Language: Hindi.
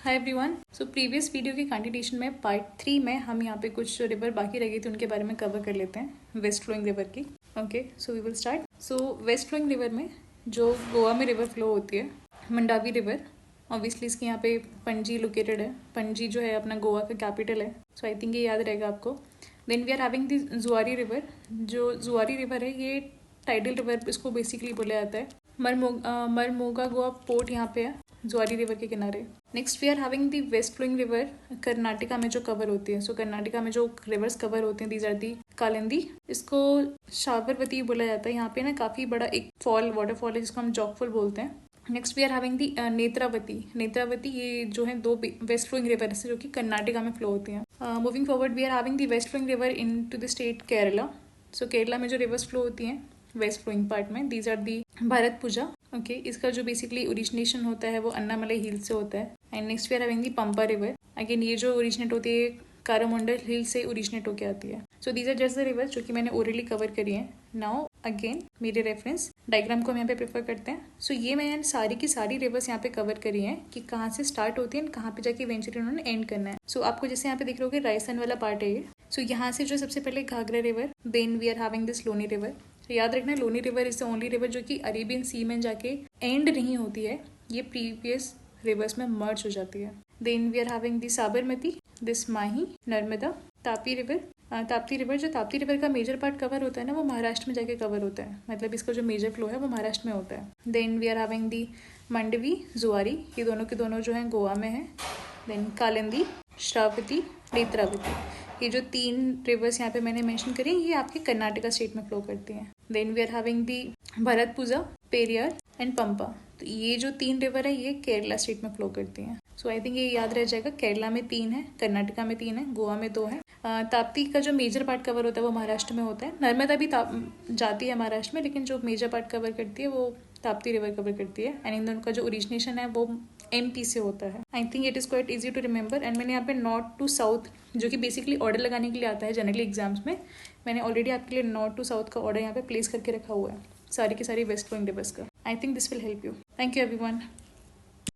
Hi everyone. So previous video की कंटिन्यूशन में पार्ट 3 में हम यहाँ पे कुछ रिवर बाकी रह गई थी उनके बारे में कवर कर लेते हैं, वेस्ट फ्लोइंग रिवर की। Okay, so we will start. So west flowing river में जो गोवा में रिवर फ्लो होती है, मंडावी रिवर, ऑब्वियसली इसके यहाँ पे पणजी लोकेटेड है। पणजी जो है अपना गोवा का कैपिटल है, सो आई थिंक ये याद रहेगा आपको। Then we are having the Zuari river. जो जुआरी रिवर है ये टाइडल रिवर इसको बेसिकली बोला जाता है। मरमोगा गोवा पोर्ट यहाँ पे है जुआरी रिवर के किनारे। Next we are having the west flowing river, Karnataka में जो कवर होती है। सो कर्नाटका में जो रिवर्स कवर होते हैं, दीज आर दी कालिंदी। इसको साबरमती बोला जाता है। यहाँ पे ना काफी बड़ा एक फॉल, वाटरफॉल है जिसको हम जॉगफॉल बोलते हैं। Next we are having the Netravati. Netravati ये जो है दो वेस्ट फ्लोइंग रिवर है जो कि कर्नाटका में फ्लो होती हैं। Moving forward we are having the west flowing river into the state Kerala. So Kerala में जो रिवर्स फ्लो होती हैं वेस्ट फ्लोइंग पार्ट में, these are the Bharathapuzha. Okay, इसका जो बेसिकली ओरिजिनेशन होता है वो अन्नामलाई हिल से होता है। And next we are having the Pampa river. Again ये जो ओरिजिनेट होती है कारामंडल हिल से ओरिजिनेट होकर आती है। So these are just the rivers जो कि मैंने ओरली कवर करी है। नाउ अगेन मेरे रेफरेंस डायग्राम को हम यहाँ पे प्रेफर करते हैं। सो ये मैंने सारी की सारी रिवर्स यहाँ पे कवर करी है कि कहाँ से स्टार्ट होती है, कहाँ पे जाके इवेंचुअली उन्होंने एंड करना है। सो आपको जैसे यहाँ पे दिख रहा होगा राजस्थान वाला पार्ट है ये। सो यहाँ से जो सबसे पहले Ghaghara river, then we are having this Luni river. तो याद रखना Luni river is the only river जो कि अरेबियन सी में जाके एंड नहीं होती है, ये प्रीवियस रिवर्स में मर्ज हो जाती है। Then we are having the Sabarmati, this Mahi, Narmada, Tapti river. Tapti river, जो ताप्ती रिवर का मेजर पार्ट कवर होता है ना वो महाराष्ट्र में जाके कवर होता है, मतलब इसका जो मेजर फ्लो है वो महाराष्ट्र में होता है। Then we are having the Mandovi, Zuari, ये दोनों के दोनों जो है गोवा में है। देन कालिंदी, श्रावती, नेत्रावती, ये जो तीन रिवर्स यहाँ पे मैंने मेंशन करी ये आपके कर्नाटका स्टेट में फ्लो करती हैं। Then we are having the Bharathapuzha, Periyar and Pampa. तो ये जो तीन रिवर है ये केरला स्टेट में फ्लो करती हैं। सो आई थिंक ये याद रह जाएगा, केरला में 3 है, कर्नाटका में 3 है, गोवा में 2 है। ताप्ती का जो मेजर पार्ट कवर होता है वो महाराष्ट्र में होता है। नर्मदा भी जाती है महाराष्ट्र में, लेकिन जो मेजर पार्ट कवर करती है वो ताप्ती रिवर कवर करती है। एंड इन दोनों का जो ओरिजिनेशन है वो MP से होता है। I think it is quite easy to remember. And मैंने यहाँ पे नॉर्थ टू साउथ जो कि बेसिकली ऑर्डर लगाने के लिए आता है जनरली एग्जाम्स में, मैंने ऑलरेडी आपके लिए नॉर्थ टू साउथ का ऑर्डर यहाँ पे प्लेस करके रखा हुआ है सारी की सारी वेस्ट फ्लोइंग रिवर्स का। I think this will help you. Thank you everyone.